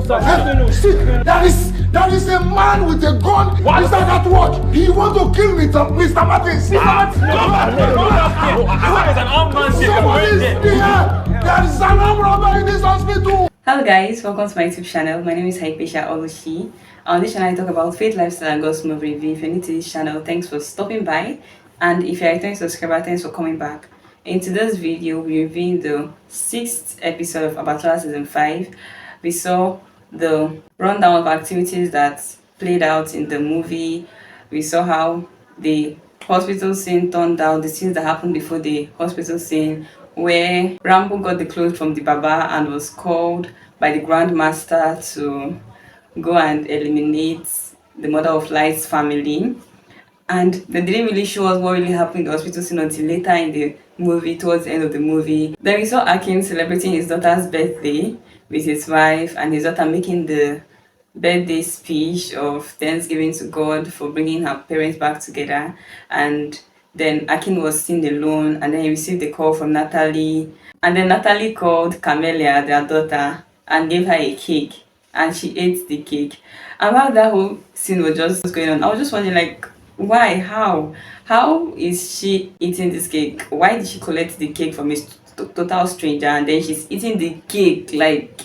See, there is a man with a gun. What is that at work? He want to kill me, Mr. Martin. Mr. Martin. Somebody is here. There is an armed robber in this hospital. Hello guys, welcome to my YouTube channel. My name is Hypatia Olushi. On this channel I talk about faith, lifestyle and gospel movie review. If you're new to this channel, thanks for stopping by. And if you're a returning subscriber, thanks for coming back. In today's video, we're reviewing the 6th episode of Abattoir season 5. We saw the rundown of activities that played out in the movie. We saw how the hospital scene turned out, the scenes that happened before the hospital scene, where Rambo got the clothes from the Baba and was called by the Grandmaster to go and eliminate the Mother of Light's family. And they didn't really show us what really happened in the hospital scene until later in the movie, towards the end of the movie. Then we saw Akin celebrating his daughter's birthday with his wife, and his daughter making the birthday speech of thanksgiving to God for bringing her parents back together. And then Akin was seen alone, and then he received a call from Natalie. And then Natalie called Camelia, their daughter, and gave her a cake. And she ate the cake. And while that whole scene was just going on, I was just wondering, like, why? How is she eating this cake? Why did she collect the cake from a total stranger and then she's eating the cake? Like,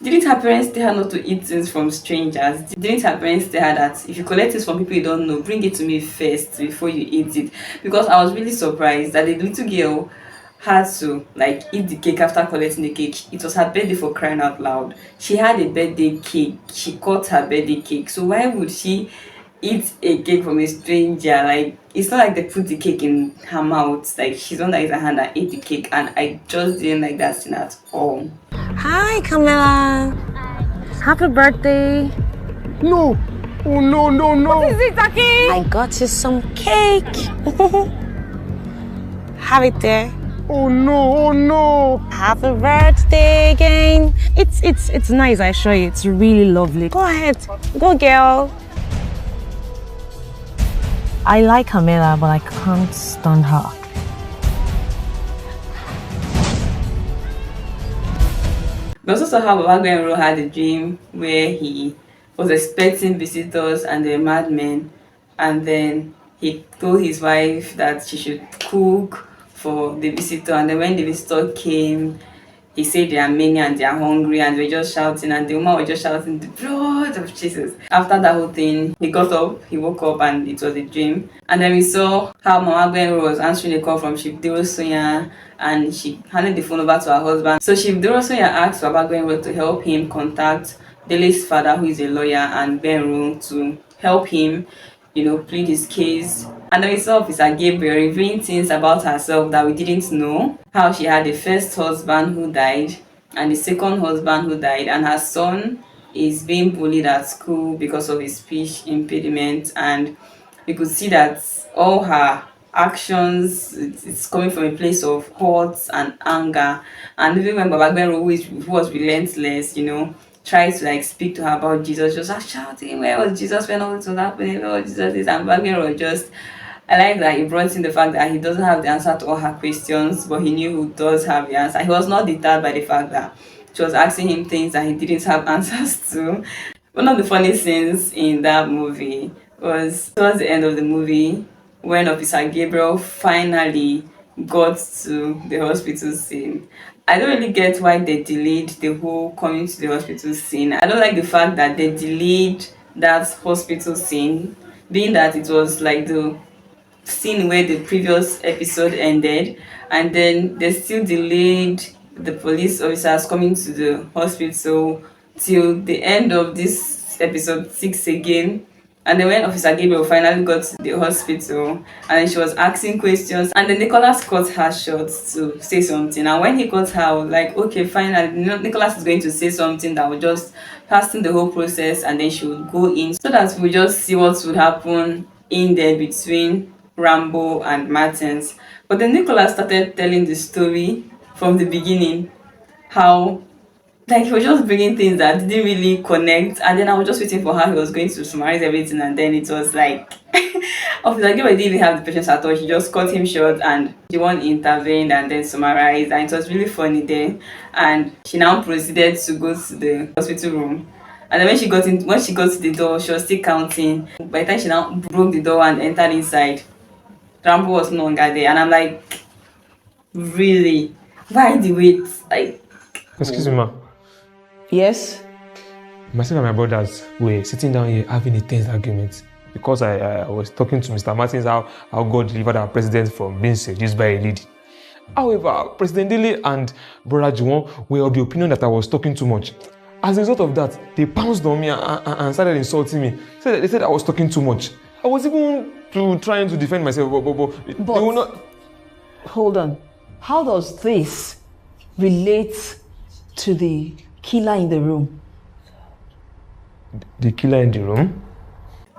didn't her parents tell her not to eat things from strangers? Didn't her parents tell her that if you collect things from people you don't know, bring it to me first before you eat it? Because I was really surprised that the little girl had to like eat the cake after collecting the cake. It was her birthday, for crying out loud. She had a birthday cake. She cut her birthday cake. So why would she eat a cake from a stranger? Like, it's not like they put the cake in her mouth. Like, she's on her hand and ate the cake, and I just didn't like that scene at all. Hi, Camilla. Happy birthday. No. Oh, no. What is it, Aki? I got you some cake. Have it there. Oh, no. Happy birthday again. It's nice, I assure you. It's really lovely. Go ahead. Go, girl. I like Camilla, but I can't stand her. We also saw how Baba Gwenro had a dream where he was expecting visitors and they were madmen, and then he told his wife that she should cook for the visitor, and then when the visitor came, he said they are many and they are hungry, and they were just shouting, and the woman was just shouting, "The blood of Jesus." After that whole thing, he got up, he woke up, and it was a dream. And then we saw how Mama Gwenro was answering a call from Chief Sonia, and she handed the phone over to her husband. So Chief Sonia asked Baba Gwenro to help him contact Dele's father, who is a lawyer, and Gwenro to help him, plead his case. And then we saw Officer Gabriel revealing things about herself that we didn't know. How she had the first husband who died and the second husband who died, and her son is being bullied at school because of his speech impediment. And we could see that all her actions, it's coming from a place of hurt and anger. And even when Baba Gwenro, who was relentless, tried to like speak to her about Jesus, just like shouting, "Where was Jesus when all this was happening? Where was Jesus?" And Baba Gwenro just, I like that he brought in the fact that he doesn't have the answer to all her questions, but he knew who does have the answer. He was not deterred by the fact that she was asking him things that he didn't have answers to. One of the funny scenes in that movie was towards the end of the movie when Officer Gabriel finally got to the hospital scene. I don't really get why they delayed the whole coming to the hospital scene. I don't like the fact that they delayed that hospital scene, being that it was like the scene where the previous episode ended, and then they still delayed the police officers coming to the hospital till the end of this episode 6 again. And then when Officer Gabriel finally got to the hospital, and then she was asking questions, and then Nicholas cut her short to say something. And when he cut her, I was like, okay, finally, Nicholas is going to say something that will just hasten the whole process, and then she would go in so that we just see what would happen in there between Rambo and Martins. But then Nicholas started telling the story from the beginning, how like he was just bringing things that didn't really connect, and then I was just waiting for how he was going to summarize everything, and then it was like Officer Gilbert didn't even have the patience at all. She just cut him short and the one intervened and then summarized, and it was really funny there. And she now proceeded to go to the hospital room. And then when she got to the door, she was still counting. By the time she now broke the door and entered inside, Rambo was no longer there. And I'm like, really? Why the wait? Like, Excuse me, ma. Yes? Myself and my brothers were sitting down here having a tense argument because I was talking to Mr. Martins how God delivered our president from being seduced by a lady. However, President Dele and Brother Juwon were of the opinion that I was talking too much. As a result of that, they pounced on me and started insulting me. They said I was talking too much. I was even trying to defend myself, but they will not. Hold on. How does this relate to the killer in the room? The killer in the room?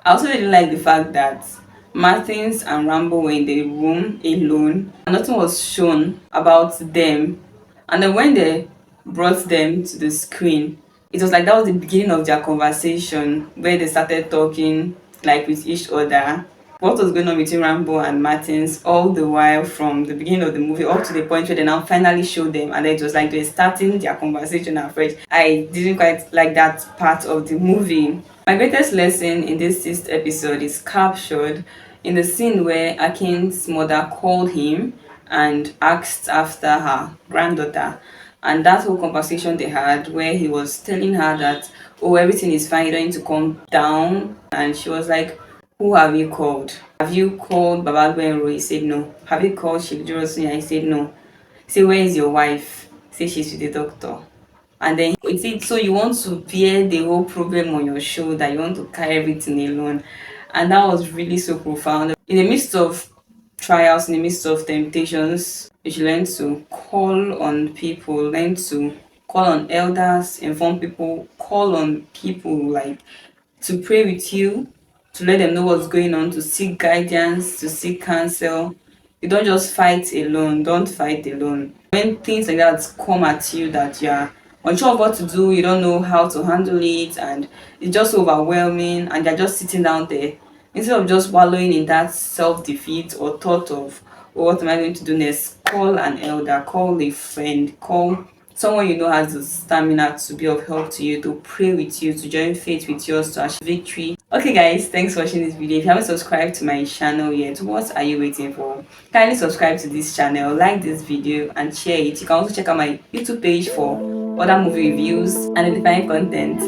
I also didn't like the fact that Martins and Rambo were in the room alone and nothing was shown about them. And then when they brought them to the screen, it was like that was the beginning of their conversation where they started talking like with each other. What was going on between Rambo and Martins all the while from the beginning of the movie up to the point where they now finally showed them, and it was like they were starting their conversation afresh. I didn't quite like that part of the movie. My greatest lesson in this 6th episode is captured in the scene where Akin's mother called him and asked after her granddaughter. And that whole conversation they had where he was telling her that, oh, everything is fine, you don't need to calm down. And she was like, who have you called? Have you called Baba Gbenro? He said no. Have you called Shiljurosun? I said no. He said, where is your wife? He said she's with the doctor. And then he said, so you want to bear the whole problem on your shoulder, you want to carry everything alone. And that was really so profound. In the midst of trials, in the midst of temptations, you should learn to call on people, learn to call on elders, inform people, call on people like to pray with you, to let them know what's going on, to seek guidance, to seek counsel. You don't just fight alone. Don't fight alone. When things like that come at you that you are unsure of what to do, you don't know how to handle it, and it's just overwhelming, and you're just sitting down there, instead of just wallowing in that self-defeat or thought of, oh, what am I going to do next? Call an elder, call a friend, call someone you know has the stamina to be of help to you, to pray with you, to join faith with yours to achieve victory. Okay guys, thanks for watching this video. If you haven't subscribed to my channel yet, what are you waiting for? Kindly subscribe to this channel, like this video and share it. You can also check out my YouTube page for other movie reviews and edifying content.